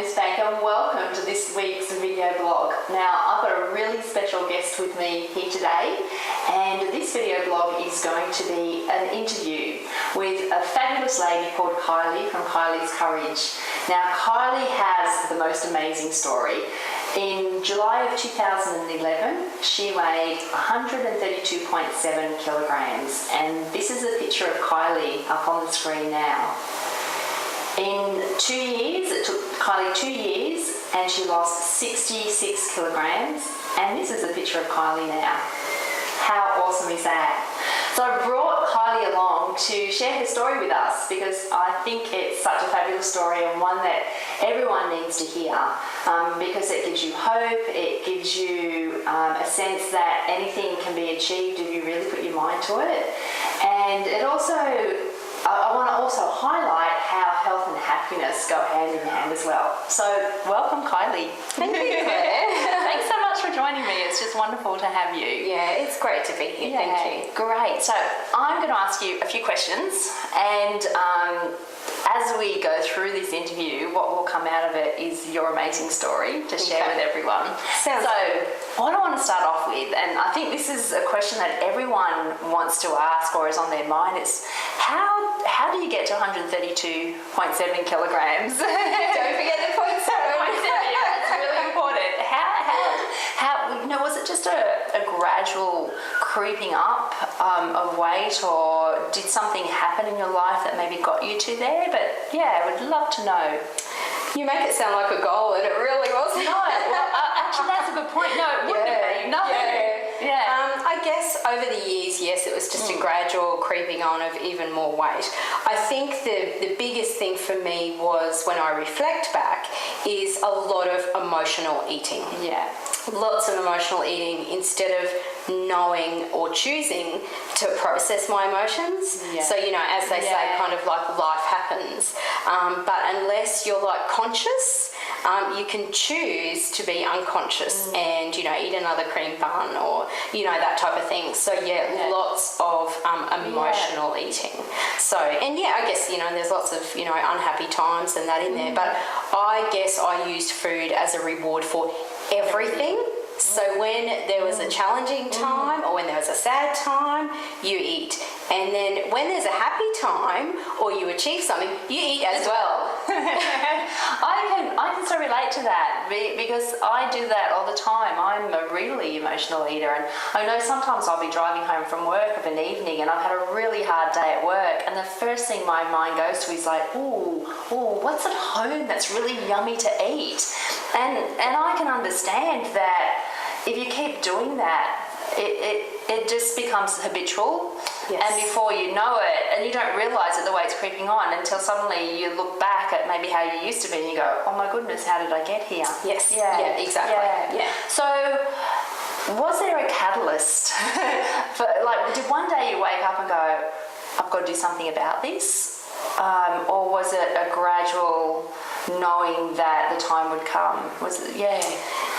Miss Bank, and welcome to this week's video blog. Now, I've got a really special guest with me here today, and this video blog is going to be an interview with a fabulous lady called Kylie from Kylies Courage. Now, Kylie has the most amazing story. In July of 2011, she weighed 132.7 kilograms, and this is a picture of Kylie up on the screen now. In 2 years, it took Kylie 2 years, and she lost 66 kilograms, and this is a picture of Kylie now. How awesome is that? So I brought Kylie along to share her story with us because I think it's such a fabulous story and one that everyone needs to hear because it gives you hope, it gives you a sense that anything can be achieved if you really put your mind to it. And it also, I want to also highlight how health and happiness go hand in hand as well. So welcome, Kylie. Thank you, Claire. Thanks so much for joining me. It's just wonderful to have you. Yeah, it's great to be here. Yeah, thank you. Great. So I'm going to ask you a few questions, and as we go through this interview, what will come out of it is your amazing story to share with everyone. Sounds good. What I want to start off with, and I think this is a question that everyone wants to ask or is on their mind, is how do you get to 132.7 kilograms? Don't forget the point 7. It's really important. How was it just a gradual creeping up of weight, or did something happen in your life that maybe got you to there? But yeah, I would love to know. You make it sound like a goal, and it really wasn't. No, well, actually, that's a good point. No, it wouldn't have been. No. Yeah. I guess over the years, yes, it was just a gradual creeping on of even more weight. I think the biggest thing for me was, when I reflect back, is a lot of emotional eating. Yeah. Lots of emotional eating instead of knowing or choosing to process my emotions. Yeah. So, as they say, kind of like life happens. But unless you're like conscious, you can choose to be unconscious and, eat another cream bun or, that type of thing. So, lots of emotional eating. So, and I guess, there's lots of, unhappy times and that in there. But I guess I used food as a reward for everything. So when there was a challenging time or when there was a sad time, you eat. And then when there's a happy time or you achieve something, you eat as well. I can so relate to that because I do that all the time. I'm a really emotional eater, and I know sometimes I'll be driving home from work of an evening and I've had a really hard day at work, and the first thing my mind goes to is like, ooh, what's at home that's really yummy to eat? And I can understand that if you keep doing that, it just becomes habitual. Yes. And before you know it, and you don't realise it the way it's creeping on until suddenly you look back at maybe how you used to be and you go, oh my goodness, how did I get here? Yes. Yeah, exactly. Yeah. So was there a catalyst? Did one day you wake up and go, I've got to do something about this? Or was it a gradual knowing that the time would come?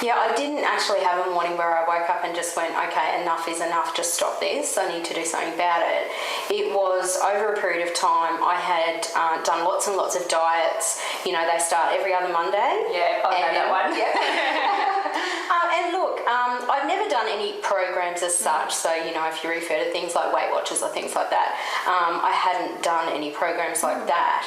Yeah, I didn't actually have a morning where I woke up and just went, okay, enough is enough, just stop this, I need to do something about it. It was over a period of time. I had done lots and lots of diets. They start every other Monday. Yeah, I know that one. And look, I've never done any programs as such, so, if you refer to things like Weight Watchers or things like that, I hadn't done any programs like that.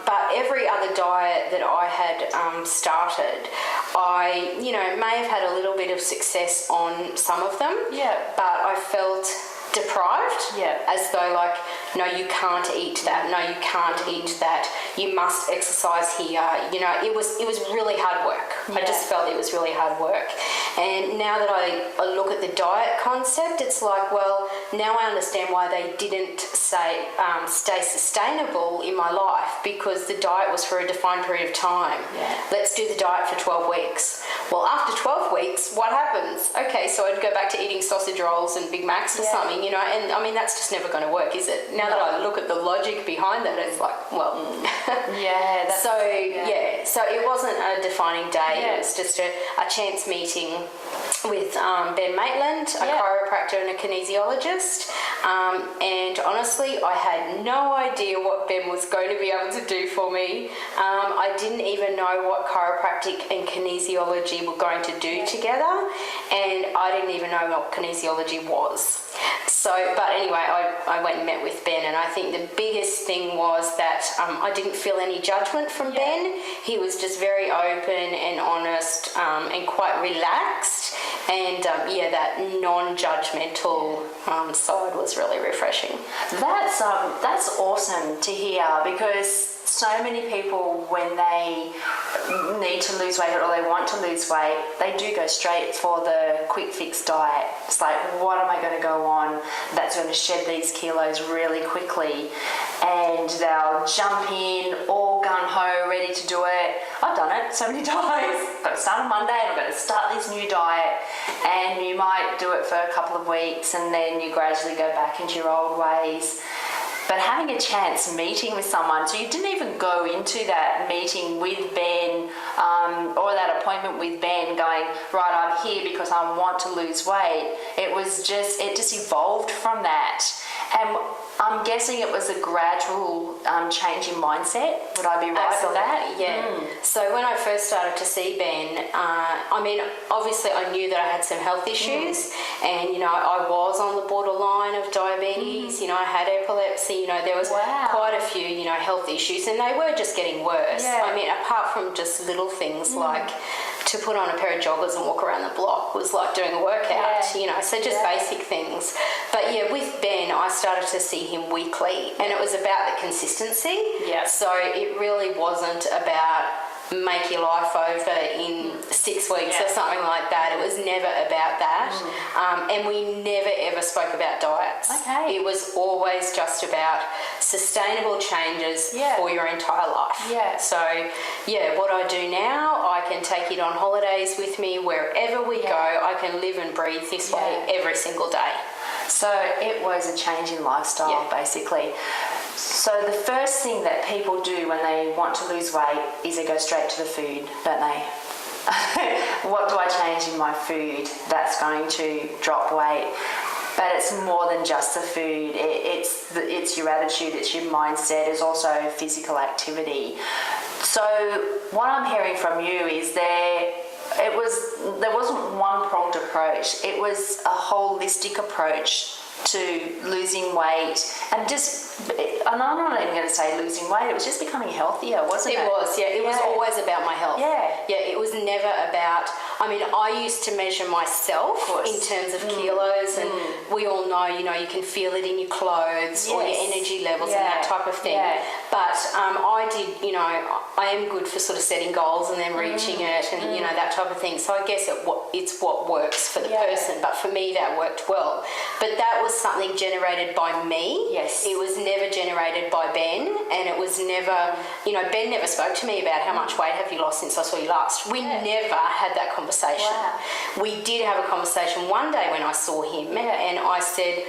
But every other diet that I had started, I, may have had a little bit of success on some of them, but I felt deprived, as though no, you can't eat that, no, you can't eat that, you must exercise here. It was really hard work. I just felt it was really hard work. And now that I look at the diet concept, it's like, well, now I understand why they didn't say stay sustainable in my life, because the diet was for a defined period of time. Let's do the diet for 12 weeks. Well, after 12 weeks, what happens? Okay, so I'd go back to eating sausage rolls and Big Macs or something, and I mean, that's just never going to work, is it? Now that I look at the logic behind that, it's like, well, so it wasn't a defining day. It was just a chance meeting with Ben Maitland, a chiropractor and a kinesiologist, And honestly, I had no idea what Ben was going to be able to do for me. I didn't even know what chiropractic and kinesiology were going to do together, and I didn't even know what kinesiology was. So, but anyway, I went and met with Ben, and I think the biggest thing was that I didn't feel any judgment from Ben. He was just very open and honest and quite relaxed, and that non-judgmental side was really refreshing. That's awesome to hear, because so many people, when they need to lose weight or they want to lose weight, they do go straight for the quick fix diet. It's like, what am I going to go on that's going to shed these kilos really quickly? And they'll jump in all gung-ho, ready to do it. I've done it so many times. I've got to start on Monday and I've got to start this new diet, and you might do it for a couple of weeks and then you gradually go back into your old ways. But having a chance meeting with someone, so you didn't even go into that meeting with Ben or that appointment with Ben going, right, I'm here because I want to lose weight. It just evolved from that. And I'm guessing it was a gradual change in mindset. Would I be right with that? Yeah. So when I first started to see Ben, obviously I knew that I had some health issues, and I was on the borderline of diabetes. I had epilepsy. There was quite a few health issues, and they were just getting worse. Apart from just little things like to put on a pair of joggers and walk around the block was like doing a workout, so just basic things. But with Ben, I started to see him weekly, and it was about the consistency. So it really wasn't about make your life over in 6 weeks or something like that. It was never about that. And we never ever spoke about diets. It was always just about sustainable changes for your entire life. So what I do now, I can take it on holidays with me wherever we go. I can live and breathe this way every single day. So it was a change in lifestyle, basically. So the first thing that people do when they want to lose weight is they go straight to the food, don't they? What do I change in my food that's going to drop weight? But it's more than just the food. It's your attitude, it's your mindset, it's also physical activity. So what I'm hearing from you is there wasn't one pronged approach. It was a holistic approach to losing weight, and I'm not even going to say losing weight, it was just becoming healthier, wasn't it? It was, it was always about my health. It was never about, I used to measure myself in terms of kilos, and we all know, you can feel it in your clothes or your energy levels and that type of thing. But I did, I am good for sort of setting goals and then reaching it and, that type of thing. So I guess it's what works for the person, but for me that worked well. But that was something generated by me. It was never generated by Ben, and it was never, Ben never spoke to me about how much weight have you lost since I saw you last. We never had that conversation. We did have a conversation one day when I saw him, and I said,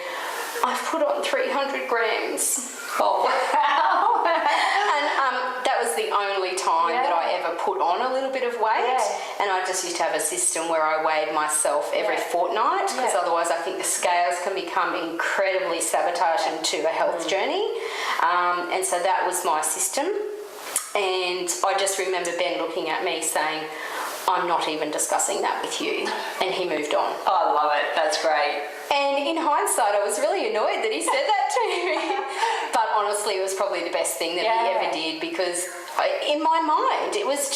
I've put on 300 grams. Oh, wow. And that was the only time that I ever put on a little bit of weight. And I just used to have a system where I weighed myself every fortnight, because otherwise I think the scales can become incredibly sabotaging to a health journey. And so that was my system. And I just remember Ben looking at me saying, I'm not even discussing that with you. And he moved on. Oh, I love it. That's great. And in hindsight, I was really annoyed that he said that to me. But honestly, it was probably the best thing that he ever did, because in my mind, it was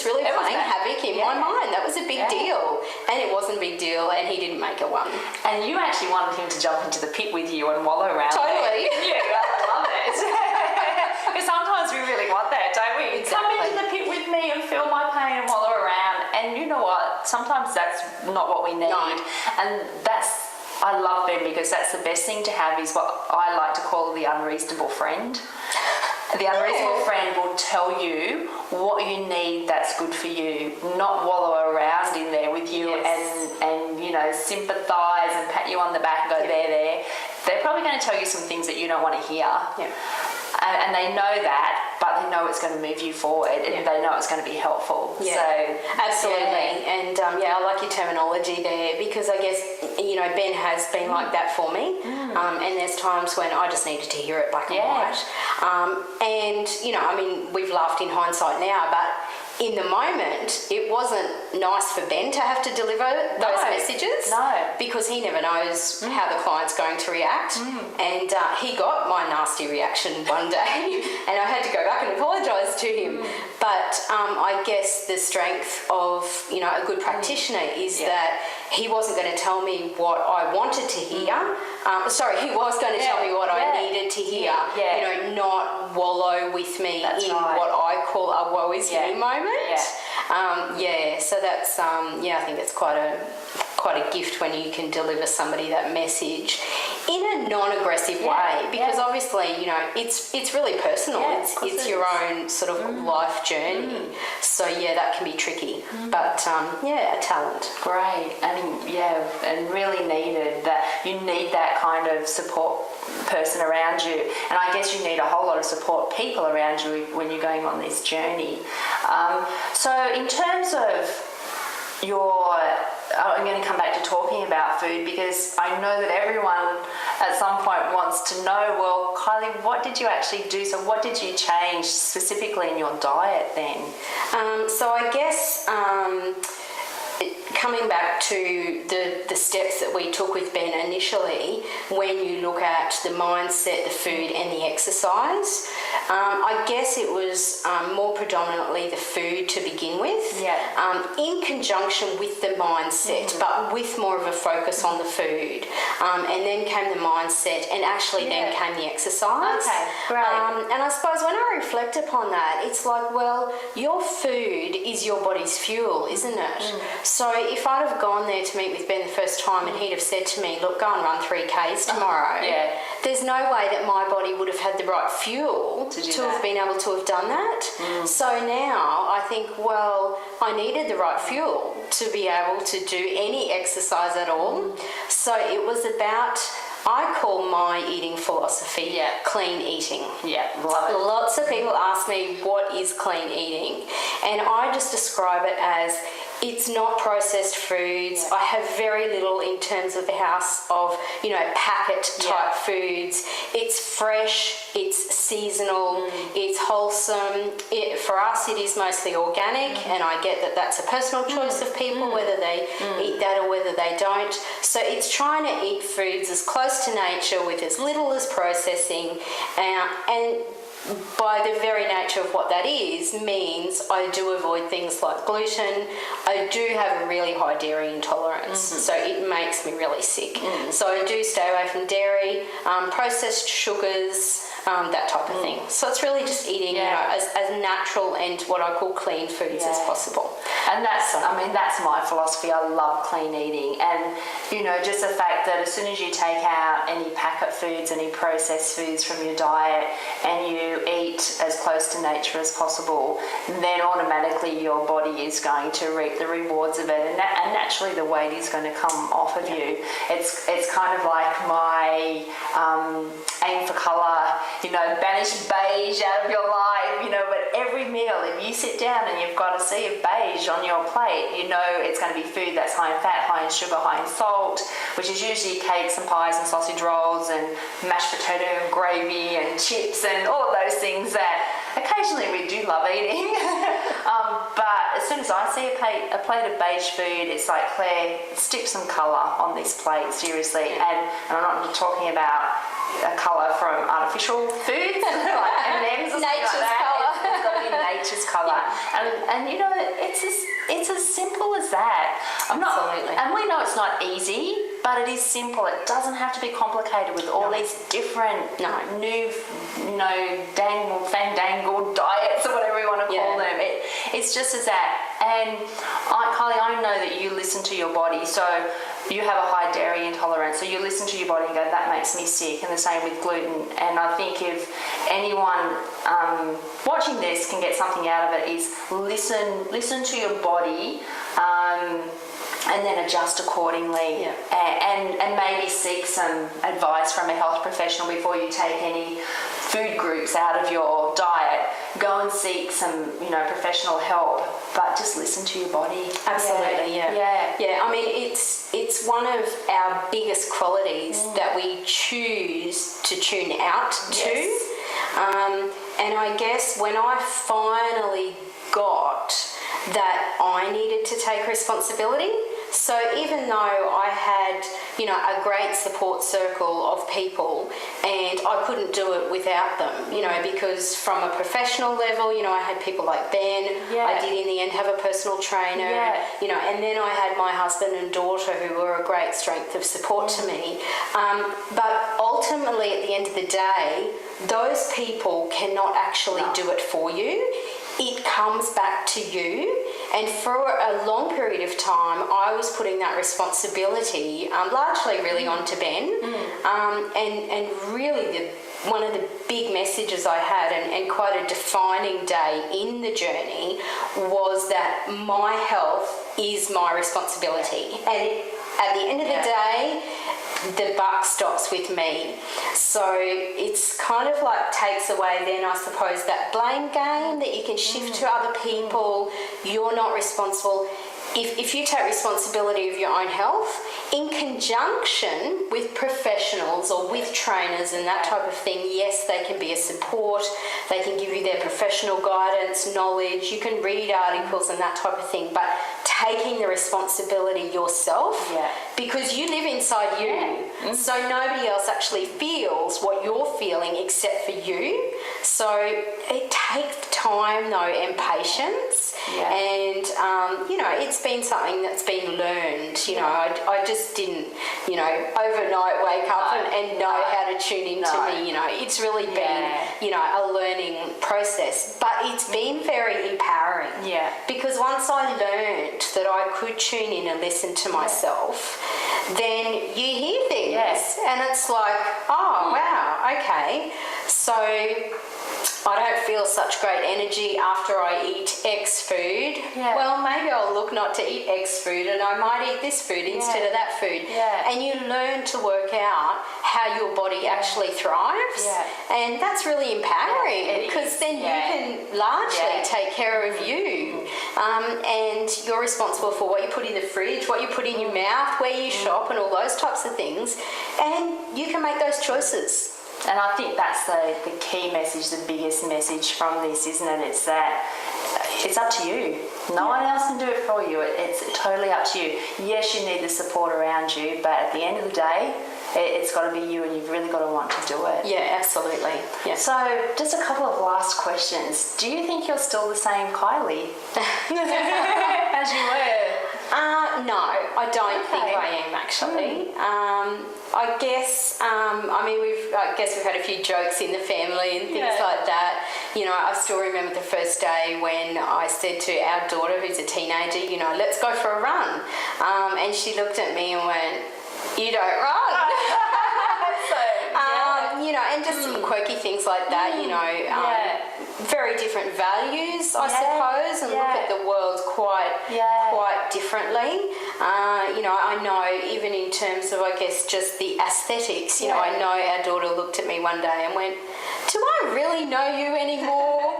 really playing havoc in my mind. That was a big deal. And it wasn't a big deal, and he didn't make it one. And you actually wanted him to jump into the pit with you and wallow around. Totally. I love it. Because sometimes we really want that, don't we? Exactly. Come into the pit with me and feel my pain and wallow around. And you know what? Sometimes that's not what we need. No. And I love them, because that's the best thing to have, is what I like to call the unreasonable friend. The unreasonable friend will tell you what you need that's good for you, not wallow around in there with you and sympathise and pat you on the back and go, there. They're probably going to tell you some things that you don't want to hear. and they know that, but they know it's going to move you forward, and they know it's going to be helpful. Yeah, so absolutely. And I like your terminology there, because I guess, you know, Ben has been like that for me. And there's times when I just needed to hear it black and white. And, you know, I mean, we've laughed in hindsight now, but in the moment, it wasn't nice for Ben to have to deliver those messages. No. Because he never knows how the client's going to react. And he got my nasty reaction one day, and I had to go back and apologise to him. But I guess the strength of, you know, a good practitioner is that he wasn't going to tell me what I wanted to hear. He was going to tell me what I needed to hear. You know, not wallow with me what I call a woe is me moment. So that's I think it's quite a gift when you can deliver somebody that message in a non-aggressive way, because obviously, you know, it's really personal. It's your own sort of life journey. So that can be tricky, but a talent. Great. And really needed that. You need that kind of support person around you, and I guess you need a whole lot of support people around you when you're going on this journey. So in terms of I'm going to come back to talking about food, because I know that everyone at some point wants to know, well, Kylie, what did you actually do? So what did you change specifically in your diet then? So I guess coming back to the steps that we took with Ben initially, when you look at the mindset, the food and the exercise, I guess it was more predominantly the food to begin with, in conjunction with the mindset, but with more of a focus on the food. And then came the mindset, and actually then came the exercise. Okay, great. And I suppose when I reflect upon that, it's like, well, your food is your body's fuel, isn't it? So if I'd have gone there to meet with Ben the first time and he'd have said to me, look, go and run 3Ks tomorrow, there's no way that my body would have had the right fuel to have been able to have done that. So now I think, well, I needed the right fuel to be able to do any exercise at all. So it was about, I call my eating philosophy clean eating. Love it. Lots of people ask me, what is clean eating? And I just describe it as, it's not processed foods. I have very little in terms of the house of, you know, packet type foods. It's fresh, it's seasonal, it's wholesome. For us, it is mostly organic, and I get that that's a personal choice of people, whether they eat that or whether they don't. So it's trying to eat foods as close to nature with as little as processing, and by the very nature of what that is, means I do avoid things like gluten. I do have a really high dairy intolerance, so it makes me really sick. So I do stay away from dairy, processed sugars, that type of thing. So it's really just eating, you know, as natural and what I call clean foods as possible. And that's my philosophy. I love clean eating, and you know, just the fact that as soon as you take out any packet foods, any processed foods from your diet, and you eat as close to nature as possible, then automatically your body is going to reap the rewards of it, and naturally the weight is going to come off of you. It's kind of like my aim for colour, you know, banish beige out of your life, you know, but every meal, if you sit down and you've got a sea of beige on your plate, you know it's going to be food that's high in fat, high in sugar, high in salt, which is usually cakes and pies and sausage rolls and mashed potato and gravy and chips and all of those things that occasionally we do love eating. But as soon as I see a plate of beige food, it's like, Claire, stick some colour on this plate, seriously. And I'm not talking about a colour from artificial foods like M&Ms or nature's like colour. It's got to be nature's colour. And you know, it's as simple as that. Absolutely. And we know it's not easy, but it is simple. It doesn't have to be complicated with all these different new, you know, fandangled diets or whatever you want to call them. It's just as that. And Kylie, I know that you listen to your body. So you have a high dairy intolerance, so you listen to your body and go, that makes me sick, and the same with gluten. And I think if anyone watching this can get something out of it, is listen to your body, and then adjust accordingly, and maybe seek some advice from a health professional before you take any food groups out of your diet, go and seek some, professional help, but just listen to your body. Absolutely, Yeah. I mean, it's one of our biggest qualities that we choose to tune out to. Yes. And I guess when I finally got that I needed to take responsibility, so even though I had, a great support circle of people, and I couldn't do it without them, because from a professional level, I had people like Ben. Yeah. I did in the end have a personal trainer, Yeah. and then I had my husband and daughter who were a great strength of support to me. But ultimately, at the end of the day, those people cannot actually do it for you. It comes back to you. And for a long period of time, I was putting that responsibility largely really onto Ben. And really one of the big messages I had, and quite a defining day in the journey, was that my health is my responsibility. And at the end of the day, the buck stops with me. So it's kind of like takes away then, I suppose, that blame game that you can shift to other people. You're not responsible. If you take responsibility of your own health in conjunction with professionals or with trainers and that type of thing, yes, they can be a support. They can give you their professional guidance, knowledge. You can read articles and that type of thing. But taking the responsibility yourself, because you live inside you, so nobody else actually feels what you're feeling except for you. So it takes time though, and patience, and it's been something that's been learned. I just didn't overnight wake up and know how to tune into me. It's really been a learning process, but it's been very empowering, because once I learned that I could tune in and listen to myself, then you hear things, and it's like, oh wow, okay, so I don't feel such great energy after I eat X food. Well, maybe I'll look not to eat X food, and I might eat this food instead of that food. And you learn to work out how your body actually thrives, and that's really empowering, because then you can largely take care of you, and you're responsible for what you put in the fridge, what you put in your mouth, where you shop, and all those types of things, and you can make those choices. And I think that's the key message, the biggest message from this, isn't it? It's that it's up to you. No one else can do it for you. It's totally up to you. Yes, you need the support around you, but at the end of the day, it's got to be you, and you've really got to want to do it. Yeah, absolutely. Yeah. So, just a couple of last questions. Do you think you're still the same Kylie as you were? No, I don't think I am actually. I guess, we've had a few jokes in the family and things like that. I still remember the first day when I said to our daughter, who's a teenager, let's go for a run. And she looked at me and went, "You don't run." And just some quirky things like that, very different values, I suppose, and look at the world quite differently. I know even in terms of, I guess, just the aesthetics, I know our daughter looked at me one day and went, "Do I really know you anymore?"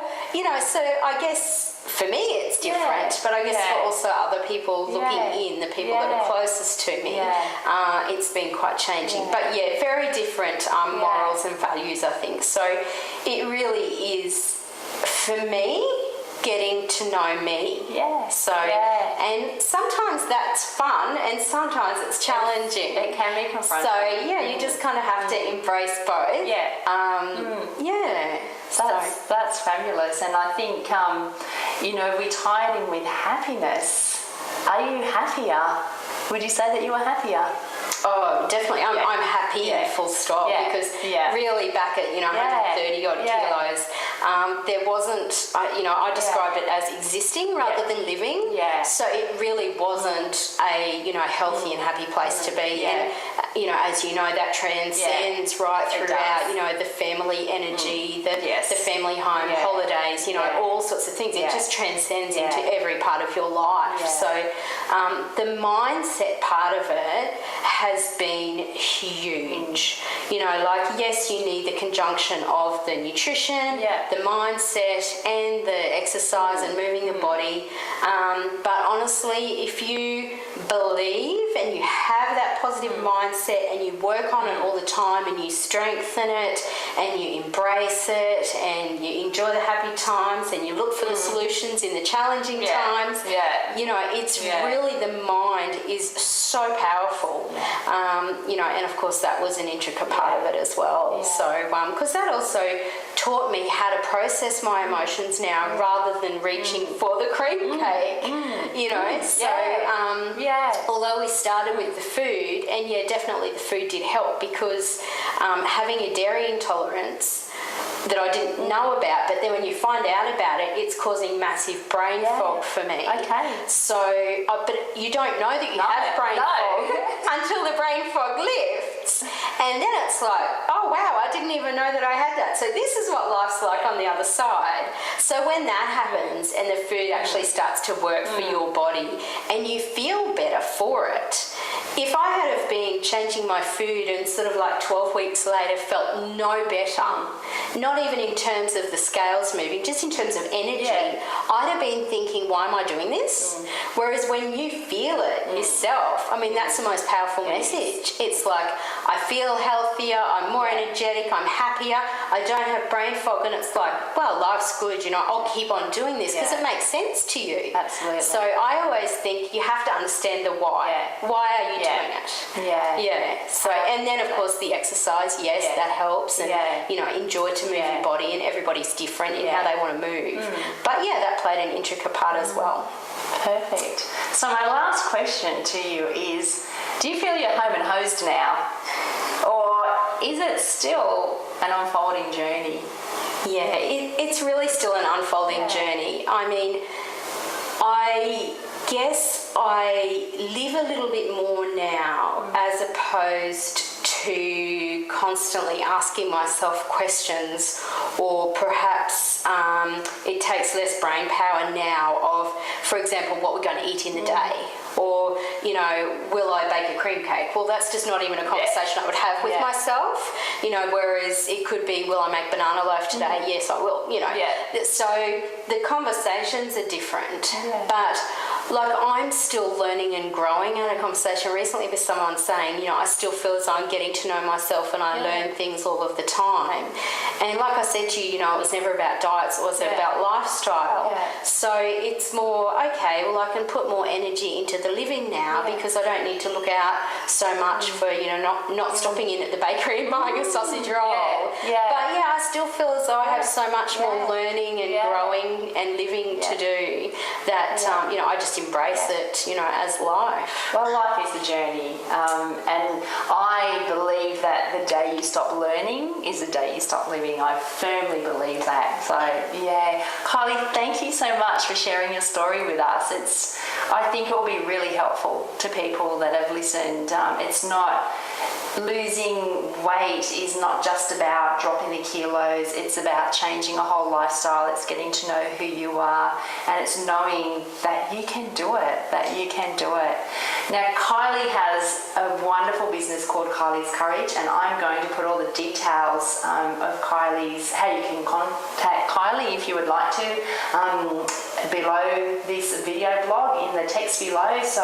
So I guess for me it's different, but I guess for also other people looking in, the people that are closest to me, it's been quite changing. But very different morals and values, I think. So it really is, for me, getting to know me. And sometimes that's fun, and sometimes it's challenging. It can be confronting. So you just kind of have to embrace both. That's fabulous. And I think we tie it in with happiness. Are you happier? Would you say that you are happier? Oh, definitely. I'm happy, full stop, because really back at 130 odd kilos, there wasn't. I described it as existing rather than living. So it really wasn't a healthy and happy place to be. And as you know, that transcends right throughout. The family energy, the family home, holidays. All sorts of things. It just transcends into every part of your life. So the mindset part of it has been huge. You know, like, yes, you need the conjunction of the nutrition, the mindset, and the exercise and moving the body. But honestly, if you believe and you have that positive mindset and you work on it all the time and you strengthen it and you embrace it and you enjoy the happy times and you look for the solutions in the challenging times, you know, it's really, the mind is so powerful. You know, and of course that was an intricate part of it as well. So, because that also taught me how to process my emotions now rather than reaching for the cream cake, you know. So, although we started with the food, and definitely the food did help, because having a dairy intolerance that I didn't know about, but then when you find out about it, it's causing massive brain fog for me. Okay. So, but you don't know that you have brain fog until the brain fog lifts. And then it's like, oh wow, I didn't even know that I had that. So this is what life's like on the other side. So when that happens and the food actually starts to work for your body and you feel better for it, if I had have been changing my food and sort of like 12 weeks later felt no better, not even in terms of the scales moving, just in terms of energy, I'd have been thinking, why am I doing this? Whereas when you feel it yourself, I mean, that's the most powerful message. It's like, I feel healthier, I'm more energetic, I'm happier, I don't have brain fog, and it's like, well, life's good, you know, I'll keep on doing this because it makes sense to you. Absolutely. So I always think you have to understand the why. Why are you doing it? So, and then of course the exercise, that helps, and you know, enjoy to move your body, and everybody's different in how they want to move. But that played an intricate part as well. Perfect. So my last question to you is, do you feel you're home and hosed now? Or is it still an unfolding journey? Yeah, it's really still an unfolding journey. I mean, I guess I live a little bit more now as opposed to constantly asking myself questions, or perhaps it takes less brain power now of, for example, what we're going to eat in the day, or, you know, will I bake a cream cake? Well, that's just not even a conversation I would have with myself, you know, whereas it could be, will I make banana loaf today? Yes, I will, you know. So the conversations are different, but like, I'm still learning and growing. I had a conversation recently with someone saying, you know, I still feel as though I'm getting to know myself and I learn things all of the time. And like I said to you, you know, it was never about diets, it was about lifestyle. So it's more, okay, well, I can put more energy into the living now because I don't need to look out so much for, you know, not stopping in at the bakery and buying a sausage roll. But I still feel as though I have so much more learning and growing and living to do that, you know, I just embrace it, you know, as life. Well, life is a journey, and I believe that the day you stop learning is the day you stop living. I firmly believe that. So Kylie, thank you so much for sharing your story with us. I think it will be really helpful to people that have listened. It's not, losing weight is not just about dropping the kilos, it's about changing a whole lifestyle. It's getting to know who you are, and it's knowing that you can do it, Now, Kylie has a wonderful business called Kylies Courage, and I'm going to put all the details of Kylie's, how you can contact Kylie if you would like to, below this video blog in the text below. So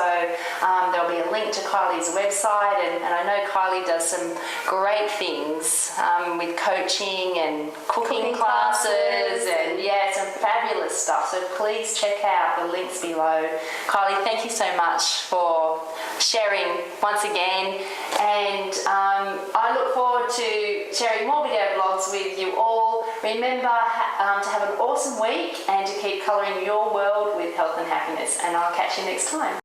there'll be a link to Kylie's website, and I know Kylie does some great things with coaching and cooking classes and some fabulous stuff. So please check out the links below. Kylie, thank you so much for sharing once again, and I look forward to sharing more video blogs with you all. Remember to have an awesome week and to keep colouring your world with health and happiness, and I'll catch you next time.